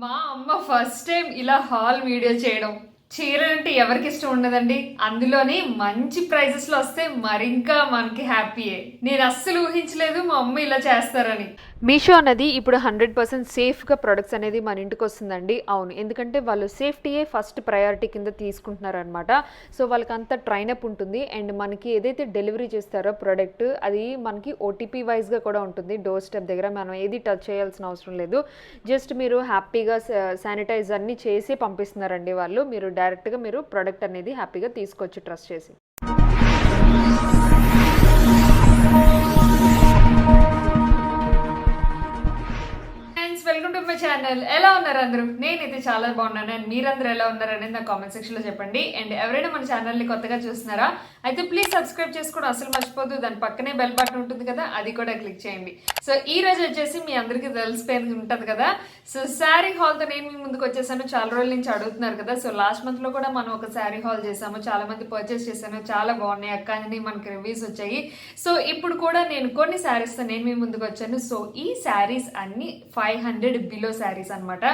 మా అమ్మ first time ఇలా హాల్ వీడియో చేయడం. చీరలంటే ఎవరికి ఇష్టం ఉండదండి, అందులోని మంచి ప్రైజెస్ లో వస్తే మరింకా మనకి హ్యాపీయే. నేను అస్సలు ఊహించలేదు మా అమ్మ ఇలా చేస్తారని. మీషో అనేది ఇప్పుడు 100% సేఫ్గా ప్రొడక్ట్స్ అనేది మన ఇంటికి వస్తుందండి. అవును, ఎందుకంటే వాళ్ళు సేఫ్టీయే ఫస్ట్ ప్రయారిటీ కింద తీసుకుంటున్నారనమాట. సో వాళ్ళకి అంత ట్రైనప్ ఉంటుంది. అండ్ మనకి ఏదైతే డెలివరీ చేస్తారో ప్రోడక్ట్ అది మనకి ఓటీపీ వైజ్గా కూడా ఉంటుంది. డోర్ స్టెప్ దగ్గర మనం ఏది టచ్ చేయాల్సిన అవసరం లేదు. జస్ట్ మీరు హ్యాపీగా శానిటైజ్ అన్నీ చేసి పంపిస్తున్నారండి వాళ్ళు. మీరు డైరెక్ట్గా మీరు ప్రోడక్ట్ అనేది హ్యాపీగా తీసుకోవచ్చు ట్రస్ట్ చేసి. Welcome to my channel. ఎలా ఉన్నారు అందరూ? నేనైతే చాలా బాగున్నాను. అండ్ మీరందరూ ఎలా ఉన్నారు అనేది నా కామెంట్ సెక్షన్ లో చెప్పండి. అండ్ ఎవరైనా మన ఛానల్ ని కొత్తగా చూస్తున్నారా అయితే ప్లీజ్ సబ్స్క్రైబ్ చేసుకోవడం అసలు మర్చిపోద్దు. దాని పక్కనే బెల్ బటన్ ఉంటుంది కదా, అది కూడా క్లిక్ చేయండి. సో ఈ రోజు వచ్చేసి మీ అందరికీ తెలిసిపోయింది ఉంటుంది కదా, సో శారీ హాల్ తో నేను మీ ముందుకు వచ్చేసాను. చాలా రోజుల నుంచి అడుగుతున్నారు కదా. సో లాస్ట్ మంత్ లో కూడా మనం ఒక శారీ హాల్ చేసాము, చాలా మంది పర్చేస్ చేశాను, చాలా బాగున్నాయి అక్క అని మనకి రివ్యూస్ వచ్చాయి. సో ఇప్పుడు కూడా నేను కొన్ని శారీస్ తో నేను మీ ముందుకు వచ్చాను. సో ఈ శారీస్ అన్ని 500 బిలో శారీస్ అనమాట.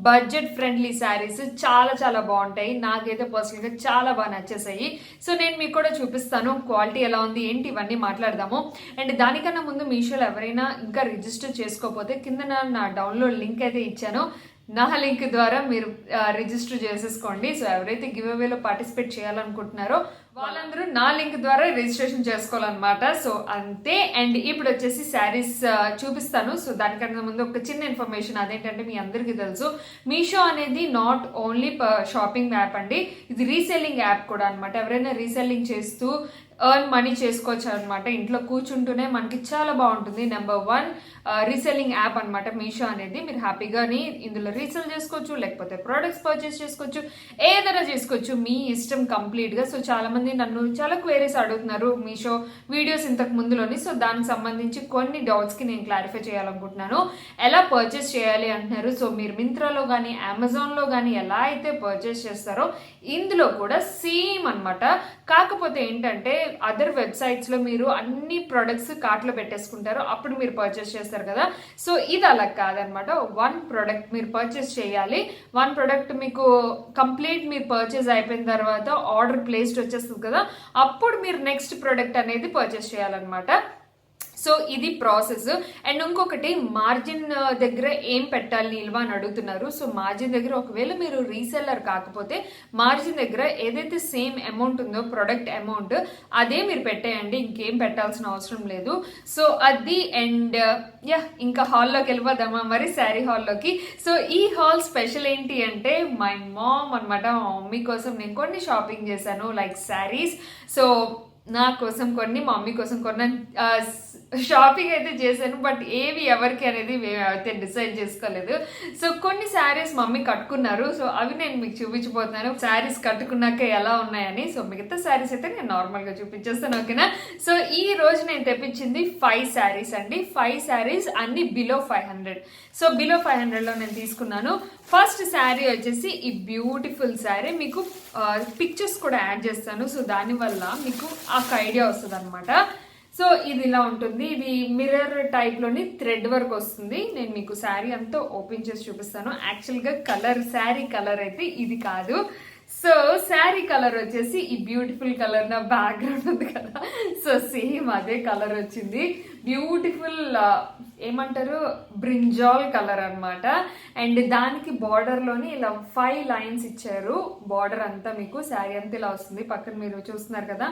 బడ్జెట్ ఫ్రెండ్లీ శారీస్ చాలా చాలా బాగుంటాయి. నాకైతే పర్సనల్గా చాలా బాగా నచ్చేసాయి. సో నేను మీకు కూడా చూపిస్తాను క్వాలిటీ ఎలా ఉంది ఏంటి ఇవన్నీ మాట్లాడదాము. అండ్ దానికన్నా ముందు మీషోలో ఎవరైనా ఇంకా రిజిస్టర్ చేసుకోకపోతే కింద నా డౌన్లోడ్ లింక్ అయితే ఇచ్చాను, నా లింక్ ద్వారా మీరు రిజిస్టర్ చేసేసుకోండి. సో ఎవరైతే గివ్ అవేలో పార్టిసిపేట్ చేయాలనుకుంటున్నారో వాళ్ళందరూ నా లింక్ ద్వారా రిజిస్ట్రేషన్ చేసుకోవాలన్నమాట. సో అంతే. అండ్ ఇప్పుడు వచ్చేసి శారీస్ చూపిస్తాను. సో దానికన్నా ముందు ఒక చిన్న ఇన్ఫర్మేషన్, అదేంటంటే మీ అందరికీ తెలుసు మీషో అనేది నాట్ ఓన్లీ షాపింగ్ యాప్ అండి, ఇది రీసెల్లింగ్ యాప్ కూడా అనమాట. ఎవరైనా రీసెల్లింగ్ చేస్తూ ఎర్న్ మనీ చేసుకోవచ్చు అనమాట. ఇంట్లో కూర్చుంటూనే మనకి చాలా బాగుంటుంది. నెంబర్ 1 రీసెల్లింగ్ యాప్ అనమాట మీషో అనేది. మీరు హ్యాపీగాని ఇందులో రీసెల్ చేసుకోవచ్చు, లేకపోతే ప్రోడక్ట్స్ పర్చేస్ చేసుకోవచ్చు, ఏదైనా చేసుకోవచ్చు, మీ ఇష్టం కంప్లీట్గా. సో చాలా మంది నన్ను చాలా క్వైరీస్ అడుగుతున్నారు మీషో వీడియోస్ ఇంతకు ముందులోని. సో దానికి సంబంధించి కొన్ని డౌట్స్కి నేను క్లారిఫై చేయాలనుకుంటున్నాను. ఎలా పర్చేస్ చేయాలి అంటున్నారు. సో మీరు మింత్రాలో కానీ అమెజాన్లో కానీ ఎలా అయితే పర్చేస్ చేస్తారో ఇందులో కూడా సేమ్ అనమాట. కాకపోతే ఏంటంటే అదర్ వెబ్సైట్స్లో మీరు అన్ని ప్రొడక్ట్స్ కార్ట్లో పెట్టేసుకుంటారు, అప్పుడు మీరు పర్చేస్ చేస్తారు కదా. సో ఇది అలా కాదనమాట. 1 ప్రోడక్ట్ మీరు పర్చేస్ చేయాలి. 1 ప్రోడక్ట్ మీకు కంప్లీట్ మీరు పర్చేస్ అయిపోయిన తర్వాత ఆర్డర్ ప్లేస్డ్ వచ్చేస్తుంది కదా, అప్పుడు మీరు నెక్స్ట్ ప్రోడక్ట్ అనేది పర్చేస్ చేయాలన్నమాట. సో ఇది ప్రాసెస్. అండ్ ఇంకొకటి మార్జిన్ దగ్గర ఏం పెట్టాలి నిల్వ అని అడుగుతున్నారు. సో మార్జిన్ దగ్గర ఒకవేళ మీరు రీసెల్లర్ కాకపోతే మార్జిన్ దగ్గర ఏదైతే సేమ్ అమౌంట్ ఉందో ప్రొడక్ట్ అమౌంట్ అదే మీరు పెట్టేయండి, ఇంకేం పెట్టాల్సిన అవసరం లేదు. సో అది. అండ్ ఇంకా హాల్లోకి వెళ్ళిపోదామా మరి, శారీ హాల్లోకి. సో ఈ హాల్ స్పెషల్ ఏంటి అంటే మై మామ్ అనమాట. మా మమ్మీ కోసం నేను కొన్ని షాపింగ్ చేశాను, లైక్ శారీస్. సో నా కోసం కొన్ని, మా మమ్మీ కోసం కొన్ని షాపింగ్ అయితే చేశాను. బట్ ఏవి ఎవరికి అనేది అయితే డిసైడ్ చేసుకోలేదు. సో కొన్ని శారీస్ మమ్మీ కట్టుకున్నారు, సో అవి నేను మీకు చూపించబోతున్నాను శారీస్ కట్టుకున్నాక ఎలా ఉన్నాయని. సో మిగతా శారీస్ అయితే నేను నార్మల్గా చూపించేస్తాను, ఓకేనా. సో ఈ రోజు నేను తెప్పించింది 5 శారీస్ అండి. 5 శారీస్ అన్ని బిలో 500. సో బిలో 500లో నేను తీసుకున్నాను. ఫస్ట్ శారీ వచ్చేసి ఈ బ్యూటిఫుల్ శారీ. మీకు పిక్చర్స్ కూడా యాడ్ చేస్తాను, సో దానివల్ల మీకు ఒక ఐడియా వస్తుంది అనమాట. సో ఇది ఇలా ఉంటుంది. ఇది మిర్రర్ టైప్లోని థ్రెడ్ వర్క్ వస్తుంది. నేను మీకు శారీ అంతా ఓపెన్ చేసి చూపిస్తాను. యాక్చువల్గా శారీ కలర్ అయితే ఇది కాదు. సో శారీ కలర్ వచ్చేసి ఈ బ్యూటిఫుల్ కలర్, నా బ్యాక్గ్రౌండ్ ఉంది కదా, సో సేమ్ అదే కలర్ వచ్చింది. బ్యూటిఫుల్ ఏమంటారు బ్రింజాల్ కలర్ అనమాట. అండ్ దానికి బార్డర్లోని ఇలా 5 లైన్స్ ఇచ్చారు. బార్డర్ అంతా మీకు శారీ అంతా ఇలా వస్తుంది. పక్కన మీరు చూస్తున్నారు కదా,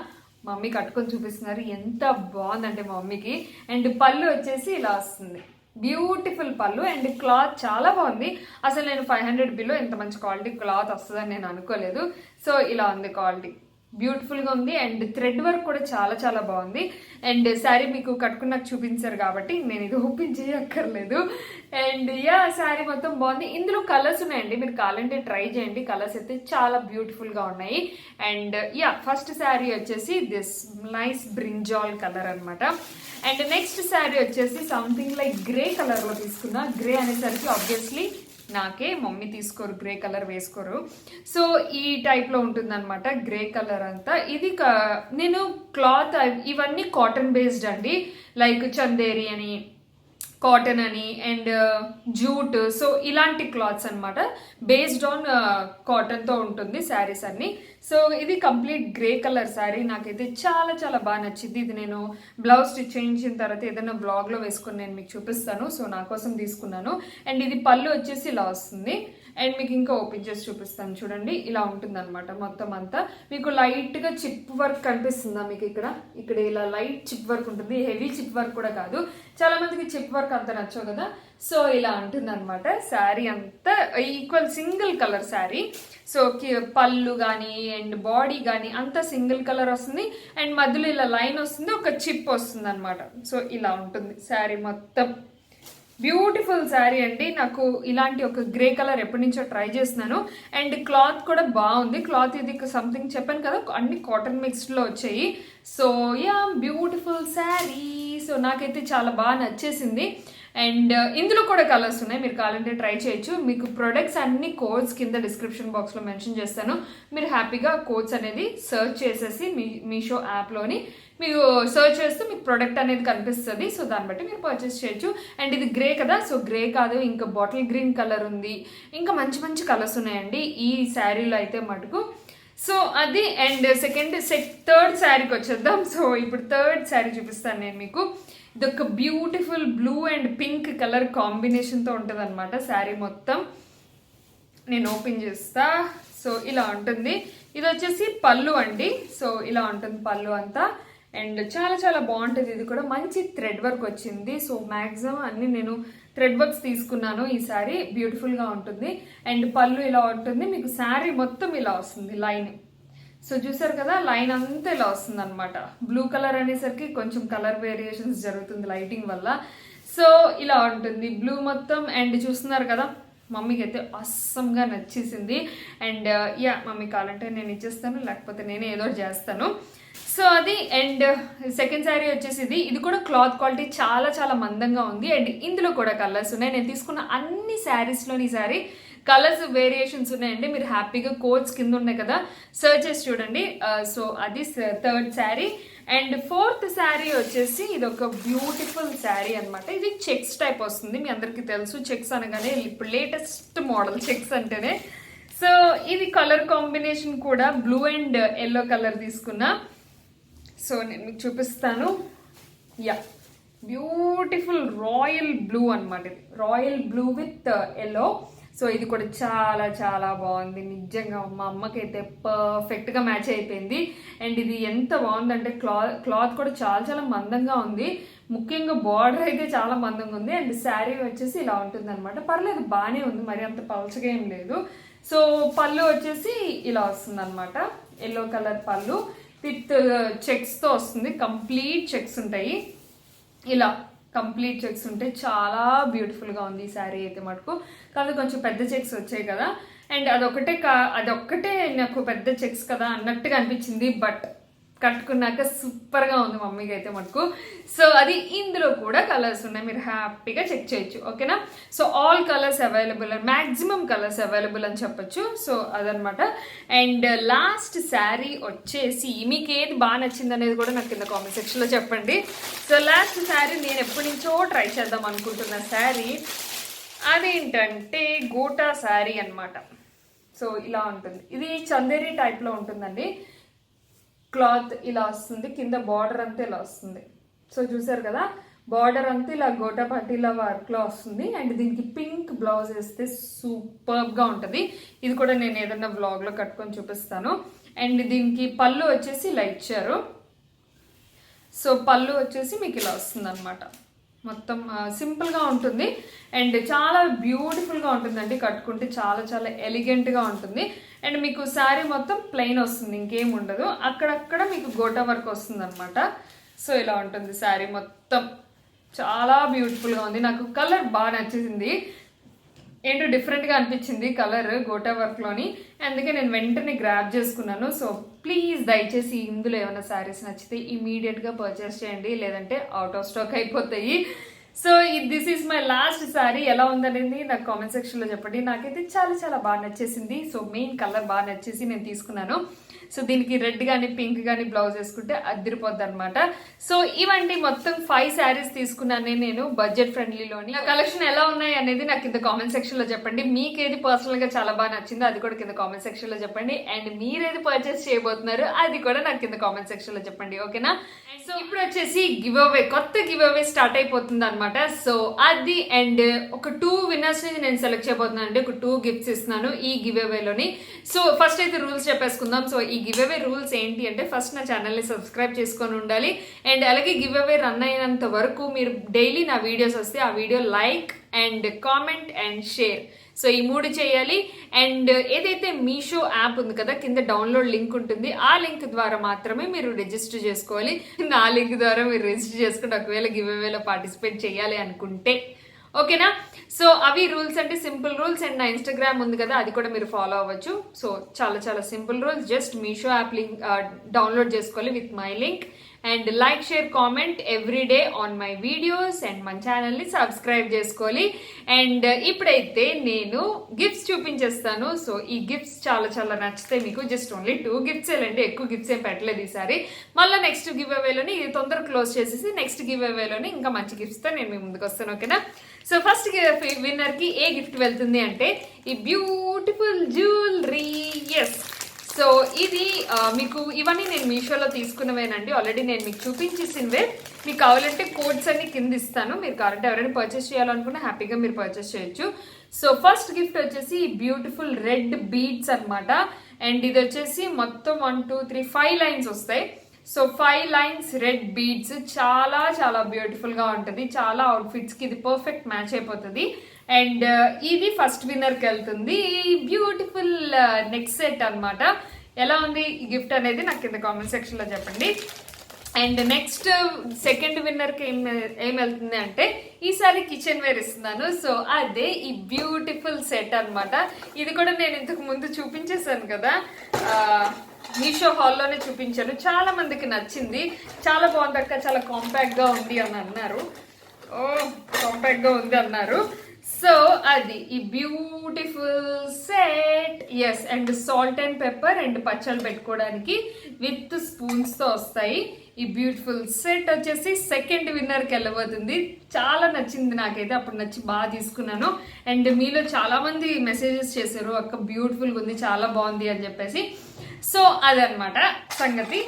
మమ్మీ కట్టుకొని చూపిస్తున్నారు, ఎంత బాగుందంటే మా మమ్మీకి. అండ్ పళ్ళు వచ్చేసి ఇలా వస్తుంది, బ్యూటిఫుల్ పళ్ళు. అండ్ క్లాత్ చాలా బాగుంది. అసలు నేను 500 బిలో ఇంత మంచి క్వాలిటీ క్లాత్ వస్తుందని నేను అనుకోలేదు. సో ఇలా ఉంది క్వాలిటీ, బ్యూటిఫుల్గా ఉంది. అండ్ థ్రెడ్ వర్క్ కూడా చాలా చాలా బాగుంది. అండ్ శారీ మీకు కట్టుకున్నాక చూపించారు కాబట్టి నేను ఇది ఓపెన్ చేయక్కర్లేదు. అండ్ శారీ మొత్తం బాగుంది. ఇందులో కలర్స్ ఉన్నాయండి, మీరు కావాలంటే ట్రై చేయండి. కలర్స్ అయితే చాలా బ్యూటిఫుల్గా ఉన్నాయి. అండ్ ఫస్ట్ శారీ వచ్చేసి దిస్ నైస్ బ్రింజాల్ కలర్ అనమాట. అండ్ నెక్స్ట్ శారీ వచ్చేసి సంథింగ్ లైక్ గ్రే కలర్లో తీసుకున్నా. గ్రే అనేసరికి ఆబ్వియస్లీ నాకే, మమ్మీ తీసుకోరు, గ్రే కలర్ వేసుకోరు. సో ఈ టైప్లో ఉంటుంది అనమాట గ్రే కలర్ అంతా. ఇది నేను క్లాత్ ఇవన్నీ కాటన్ బేస్డ్ అండి, లైక్ చందేరి అని కాటన్ అని అండ్ జూట్, సో ఇలాంటి క్లాత్స్ అనమాట. బేస్డ్ ఆన్ కాటన్తో ఉంటుంది శారీస్ అన్ని. సో ఇది కంప్లీట్ గ్రే కలర్ శారీ, నాకైతే చాలా చాలా బాగా నచ్చింది. ఇది నేను బ్లౌజ్ స్టిచ్ చేయించిన తర్వాత ఏదైనా బ్లాగ్లో వేసుకొని నేను మీకు చూపిస్తాను. సో నా కోసం తీసుకున్నాను. అండ్ ఇది పళ్ళు వచ్చేసి ఇలా వస్తుంది. అండ్ మీకు ఇంకా ఓపెన్ చేసి చూపిస్తాను చూడండి, ఇలా ఉంటుంది అనమాట. మొత్తం అంతా మీకు లైట్గా చిప్ వర్క్ కనిపిస్తుందా మీకు? ఇక్కడ ఇలా లైట్ చిప్ వర్క్ ఉంటుంది, హెవీ చిప్ వర్క్ కూడా కాదు. చాలా మందికి చిప్ వర్క్ అంత నచ్చవు కదా, సో ఇలా ఉంటుంది అనమాట. శారీ అంతా equal single colour sari. So పళ్ళు కానీ అండ్ బాడీ కానీ అంతా సింగిల్ కలర్ వస్తుంది. అండ్ మధ్యలో ఇలా లైన్ వస్తుంది, ఒక చిప్ వస్తుంది అనమాట. సో ఇలా ఉంటుంది శారీ మొత్తం. బ్యూటిఫుల్ శారీ అండి. నాకు ఇలాంటి ఒక గ్రే కలర్ ఎప్పటి నుంచో ట్రై చేస్తున్నాను. అండ్ క్లాత్ కూడా బాగుంది. క్లాత్ ఇది సంథింగ్ చెప్పాను కదా, అన్ని కాటన్ మిక్స్డ్లో వచ్చాయి. So yeah, beautiful sari. So నాకైతే చాలా బాగా నచ్చేసింది. అండ్ ఇందులో కూడా కలర్స్ ఉన్నాయి, మీరు కావాలంటే ట్రై చేయొచ్చు. మీకు ప్రొడక్ట్స్ అన్ని కోడ్స్ కింద డిస్క్రిప్షన్ బాక్స్లో మెన్షన్ చేస్తాను. మీరు హ్యాపీగా కోడ్స్ అనేది సర్చ్ చేసేసి మీషో యాప్లోని మీరు సర్చ్ చేస్తే మీకు ప్రోడక్ట్ అనేది కనిపిస్తుంది. సో దాన్ని బట్టి మీరు పర్చేస్ చేయొచ్చు. అండ్ ఇది గ్రే కదా, సో గ్రే కాదు, ఇంకా బాటిల్ గ్రీన్ కలర్ ఉంది, ఇంకా మంచి మంచి కలర్స్ ఉన్నాయండి ఈ శారీలో అయితే మటుకు. సో అది. అండ్ థర్డ్ శారీకి వచ్చేద్దాం. సో ఇప్పుడు థర్డ్ శారీ చూపిస్తాను నేను మీకు. ఇది ఒక beautiful blue and pink colour కాంబినేషన్తో ఉంటుంది అనమాట శారీ మొత్తం. నేను ఓపెన్ చేస్తా. సో ఇలా ఉంటుంది. ఇది వచ్చేసి పళ్ళు అండి. సో ఇలా ఉంటుంది పళ్ళు అంతా. అండ్ చాలా చాలా బాగుంటుంది. ఇది కూడా మంచి థ్రెడ్ వర్క్ వచ్చింది. సో మ్యాక్సిమం అన్ని నేను థ్రెడ్ వర్క్స్ తీసుకున్నాను. ఈ శారీ బ్యూటిఫుల్గా ఉంటుంది. అండ్ పళ్ళు ఇలా ఉంటుంది. మీకు శారీ మొత్తం ఇలా వస్తుంది లైన్. సో చూసారు కదా, లైన్ అంతా ఇలా వస్తుంది అనమాట. బ్లూ కలర్ అనేసరికి కొంచెం కలర్ వేరియేషన్స్ జరుగుతుంది లైటింగ్ వల్ల. సో ఇలా ఉంటుంది బ్లూ మొత్తం. అండ్ చూస్తున్నారు కదా, మమ్మీకి అయితే అస్సంగా నచ్చేసింది. అండ్ యా, మమ్మీ కావాలంటే నేను ఇచ్చేస్తాను, లేకపోతే నేనే ఏదో చేస్తాను. సో అది. అండ్ సెకండ్ శారీ వచ్చేసి ఇది కూడా క్లాత్ క్వాలిటీ చాలా చాలా మందంగా ఉంది. అండ్ ఇందులో కూడా కలర్స్ ఉన్నాయి. నేను తీసుకున్న అన్ని శారీస్లోని ఈ శారీ కలర్స్ వేరియేషన్స్ ఉన్నాయండి. మీరు హ్యాపీగా కోడ్స్ కింద ఉన్నాయి కదా, సర్చ్ చేసి చూడండి. సో అది third sari. And fourth sari వచ్చేసి ఇది ఒక బ్యూటిఫుల్ శారీ అనమాట. ఇది చెక్స్ టైప్ వస్తుంది. మీ అందరికీ తెలుసు చెక్స్ అనగానే ఇప్పుడు లేటెస్ట్ మోడల్ చెక్స్ అంటేనే. సో ఇది కలర్ కాంబినేషన్ కూడా బ్లూ అండ్ ఎల్లో కలర్ తీసుకున్నా. సో నేను మీకు చూపిస్తాను. యా, బ్యూటిఫుల్ రాయల్ బ్లూ అనమాట. ఇది royal blue with yellow. So ఇది కూడా చాలా చాలా బాగుంది నిజంగా. మా అమ్మకైతే పర్ఫెక్ట్గా మ్యాచ్ అయిపోయింది. అండ్ ఇది ఎంత బాగుందంటే క్లాత్ కూడా చాలా చాలా మందంగా ఉంది. ముఖ్యంగా బార్డర్ అయితే చాలా మందంగా ఉంది. అండ్ శారీ వచ్చేసి ఇలా ఉంటుంది అనమాట. పర్లేదు, బాగానే ఉంది, మరి అంత పలుచగా ఏం లేదు. సో పళ్ళు వచ్చేసి ఇలా వస్తుంది అనమాట. ఎల్లో కలర్ పళ్ళు విత్ చెక్స్తో వస్తుంది. కంప్లీట్ చెక్స్ ఉంటాయి, ఇలా కంప్లీట్ చెక్స్ ఉంటాయి. చాలా బ్యూటిఫుల్గా ఉంది ఈ శారీ అయితే మటుకు. కాదు కొంచెం పెద్ద చెక్స్ వచ్చాయి కదా, అండ్ అదొక్కటే నాకు పెద్ద చెక్స్ కదా అన్నట్టుగా అనిపించింది. బట్ కట్టుకున్నాక సూపర్గా ఉంది మమ్మీకి అయితే మటుకు. సో అది. ఇందులో కూడా కలర్స్ ఉన్నాయి, మీరు హ్యాపీగా చెక్ చేయొచ్చు. ఓకేనా? So all colours available, maximum colours available అని చెప్పొచ్చు. సో అదనమాట. అండ్ లాస్ట్ శారీ వచ్చేసి మీకు ఏది బాగా నచ్చింది అనేది కూడా నాకు కింద కామెంట్ సెక్షన్లో చెప్పండి. సో లాస్ట్ శారీ నేను ఎప్పటి నుంచో ట్రై చేద్దాం అనుకుంటున్న శారీ అదేంటంటే గోటా శారీ అనమాట. సో ఇలా ఉంటుంది. ఇది చందేరి టైప్లో ఉంటుందండి. క్లాత్ ఇలా వస్తుంది, కింద బార్డర్ అంతా ఇలా వస్తుంది. సో చూసారు కదా, బార్డర్ అంతా ఇలా గోటా పట్టీల వర్క్లో వస్తుంది. అండ్ దీనికి పింక్ బ్లౌజ్ వేస్తే సూపర్గా ఉంటుంది. ఇది కూడా నేను ఏదైనా వ్లాగ్లో కట్టుకొని చూపిస్తాను. అండ్ దీనికి పళ్ళు వచ్చేసి ఇలా ఇచ్చారు. సో పళ్ళు వచ్చేసి మీకు ఇలా వస్తుంది అనమాట. మొత్తం సింపుల్గా ఉంటుంది అండ్ చాలా బ్యూటిఫుల్గా ఉంటుందండి. కట్టుకుంటే చాలా చాలా ఎలిగెంట్గా ఉంటుంది. అండ్ మీకు శారీ మొత్తం ప్లెయిన్ వస్తుంది, ఇంకేం ఉండదు. అక్కడక్కడ మీకు గోటా వర్క్ వస్తుంది అనమాట. సో ఇలా ఉంటుంది శారీ మొత్తం. చాలా బ్యూటిఫుల్గా ఉంది. నాకు కలర్ బాగా నచ్చేసింది, ఏంటో డిఫరెంట్గా అనిపించింది కలర్ గోటా వర్క్లోని. అందుకే నేను వెంటనే గ్రాబ్ చేసుకున్నాను. సో ప్లీజ్ దయచేసి ఇందులో ఏమైనా శారీస్ నచ్చితే ఇమీడియట్గా పర్చేస్ చేయండి, లేదంటే అవుట్ ఆఫ్ స్టాక్ అయిపోతాయి. So this is my last sorry. ఎలా ఉందనేది నాకు కామెంట్ సెక్షన్లో చెప్పండి. నాకైతే చాలా చాలా బాగా నచ్చేసింది. సో మెయిన్ కలర్ బాగా నచ్చేసి నేను తీసుకున్నాను. సో దీనికి రెడ్ కానీ పింక్ కానీ బ్లౌజ్ వేసుకుంటే అదిరిపోద్ది అనమాట. సో ఇవండి మొత్తం 5 శారీస్ తీసుకున్నాను నేను బడ్జెట్ ఫ్రెండ్లీలోని. కలెక్షన్ ఎలా ఉన్నాయి అనేది నాకు కింద కామెంట్ సెక్షన్లో చెప్పండి. మీకు ఏది పర్సనల్గా చాలా బాగా నచ్చిందో అది కూడా కింద కామెంట్ సెక్షన్లో చెప్పండి. అండ్ మీరేది పర్చేస్ చేయబోతున్నారు అది కూడా నాకు కింద కామెంట్ సెక్షన్లో చెప్పండి, ఓకేనా? సో ఇప్పుడు వచ్చేసి కొత్త గివ్ అవే స్టార్ట్ అయిపోతుంది అనమాట. సో అది అండ్ ఒక 2 విన్నర్స్ ని నేను సెలెక్ట్ చేయబోతున్నాను అండి. ఒక 2 గిఫ్ట్స్ ఇస్తున్నాను ఈ గివ్ అవేలోని. సో ఫస్ట్ అయితే రూల్స్ చెప్పేసుకుందాం. సో ఈ గివ్ అవే రూల్స్ ఏంటి అంటే ఫస్ట్ నా ఛానల్ని సబ్స్క్రైబ్ చేసుకొని ఉండాలి. అండ్ అలాగే గివ్ అవే రన్ అయినంత వరకు మీరు డైలీ నా వీడియోస్ వస్తే ఆ video like and comment and share, so ఈ 3 చేయాలి. అండ్ ఏదైతే మీషో యాప్ ఉంది కదా, కింద డౌన్లోడ్ లింక్ ఉంటుంది, ఆ లింక్ ద్వారా మాత్రమే మీరు రిజిస్టర్ చేసుకోవాలి. ఆ లింక్ ద్వారా మీరు రిజిస్టర్ చేసుకుంటే ఒకవేళ గివ్ అవేలో పార్టిసిపేట్ చేయాలి అనుకుంటే, ఓకేనా? సో అవి రూల్స్ అంటే సింపుల్ రూల్స్. అండ్ నా ఇన్స్టాగ్రామ్ ఉంది కదా, అది కూడా మీరు ఫాలో అవ్వచ్చు. సో చాలా చాలా simple rules. Just Meesho app link download చేసుకోవాలి with my link and like share comment every day on my videos and మన ఛానల్ని సబ్స్క్రైబ్ చేసుకోవాలి. అండ్ ఇప్పుడైతే నేను గిఫ్ట్స్ చూపించేస్తాను. సో ఈ గిఫ్ట్స్ చాలా చాలా నచ్చుతాయి మీకు. జస్ట్ ఓన్లీ 2 గిఫ్ట్స్ అండి, ఎక్కువ గిఫ్ట్స్ ఏం పెట్టలేదు ఈసారి. మళ్ళీ నెక్స్ట్ గివ్ అవేలోని ఇది తొందరగా క్లోజ్ చేసేసి నెక్స్ట్ గివ్ అవేలోని ఇంకా మంచి గిఫ్ట్స్తో నేను మీ ముందుకు వస్తాను, ఓకేనా? సో ఫస్ట్ విన్నర్కి ఏ గిఫ్ట్ వెళ్తుంది అంటే ఈ బ్యూటిఫుల్ జ్యువెలరీ. ఎస్, సో ఇది మీకు ఇవన్నీ నేను మీషోలో తీసుకున్నవేనండి. ఆల్రెడీ నేను మీకు చూపించేసినవే. మీకు కావాలంటే కోడ్స్ అన్ని కింద ఇస్తాను. మీరు కావాలంటే ఎవరైనా పర్చేస్ చేయాలనుకున్నా హ్యాపీగా మీరు పర్చేస్ చేయొచ్చు. సో ఫస్ట్ గిఫ్ట్ వచ్చేసి బ్యూటిఫుల్ రెడ్ బీడ్స్ అనమాట. అండ్ ఇది వచ్చేసి మొత్తం 1 2 3 5 లైన్స్ వస్తాయి. సో 5 లైన్స్ రెడ్ బీడ్స్ చాలా చాలా బ్యూటిఫుల్గా ఉంటుంది. చాలా అవుట్ఫిట్స్కి ఇది పర్ఫెక్ట్ మ్యాచ్ అయిపోతుంది. అండ్ ఇది ఫస్ట్ విన్నర్కి వెళ్తుంది బ్యూటిఫుల్ నెక్ సెట్ అనమాట. ఎలా ఉంది ఈ గిఫ్ట్ అనేది నాకు కింద కామెంట్ సెక్షన్లో చెప్పండి. అండ్ నెక్స్ట్ సెకండ్ విన్నర్కి ఏం వెళ్తుంది అంటే ఈసారి కిచెన్ వేర్ ఇస్తున్నాను. సో అదే ఈ బ్యూటిఫుల్ సెట్ అనమాట. ఇది కూడా నేను ఇంతకు ముందు చూపించేశాను కదా, మీషో హాల్లోనే చూపించాను. చాలా మందికి నచ్చింది. చాలా బాగుంది అక్క, చాలా కాంపాక్ట్గా ఉంది అని అన్నారు. కాంపాక్ట్గా ఉంది అన్నారు. సో అది ఈ beautiful set. Yes, and salt and pepper and పచ్చళ్ళు పెట్టుకోవడానికి విత్ స్పూన్స్తో వస్తాయి. ఈ బ్యూటిఫుల్ సెట్ వచ్చేసి సెకండ్ విన్నర్కి వెళ్ళబోతుంది. చాలా నచ్చింది నాకైతే, అప్పుడు నచ్చి బాగా తీసుకున్నాను. అండ్ మీలో చాలా మంది మెసేజెస్ చేశారు, అక్క బ్యూటిఫుల్గా ఉంది, చాలా బాగుంది అని చెప్పేసి. సో అదనమాట సంగతి.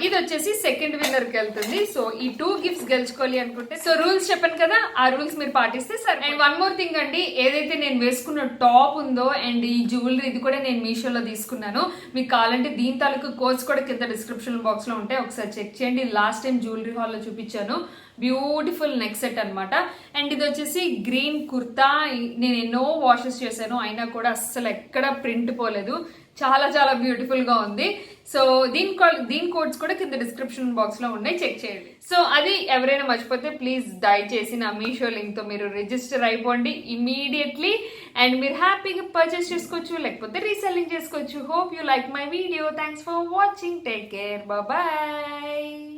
ఇది వచ్చేసి సెకండ్ విన్నర్కి వెళ్తుంది. సో ఈ 2 గిఫ్ట్స్ గెలుచుకోవాలి అనుకుంటే సో రూల్స్ చెప్పాను కదా, ఆ రూల్స్ మీరు పాటిస్తే సరే. అండ్ వన్ మోర్ థింగ్ అండి, ఏదైతే నేను వేసుకున్న టాప్ ఉందో అండ్ ఈ జ్యువెలరీ ఇది కూడా నేను మీషోలో తీసుకున్నాను. మీకు కావాలంటే దీని తాలూకు కోడ్స్ కూడా కింద డిస్క్రిప్షన్ బాక్స్లో ఉంటాయి, ఒకసారి చెక్ చేయండి. లాస్ట్ టైం జ్యువెలరీ హాల్లో చూపించాను. బ్యూటిఫుల్ నెక్ సెట్ అనమాట. అండ్ ఇది వచ్చేసి గ్రీన్ కుర్తా. నేను ఎన్నో వాషెస్ చేశాను అయినా కూడా అస్సలు ఎక్కడ ప్రింట్ పోలేదు. చాలా చాలా బ్యూటిఫుల్గా ఉంది. సో దీని కోడ్స్ కూడా కింద డిస్క్రిప్షన్ బాక్స్లో ఉన్నాయి, చెక్ చేయండి. సో అది ఎవరైనా మర్చిపోతే ప్లీజ్ దయచేసి నా మీషో లింక్తో మీరు రిజిస్టర్ అయిపోండి ఇమీడియట్లీ. అండ్ మీరు హ్యాపీగా పర్చేస్ చేసుకోవచ్చు, లేకపోతే రీసెల్లింగ్ చేసుకోవచ్చు. Hope you like my video. Thanks for watching. Take care, bye.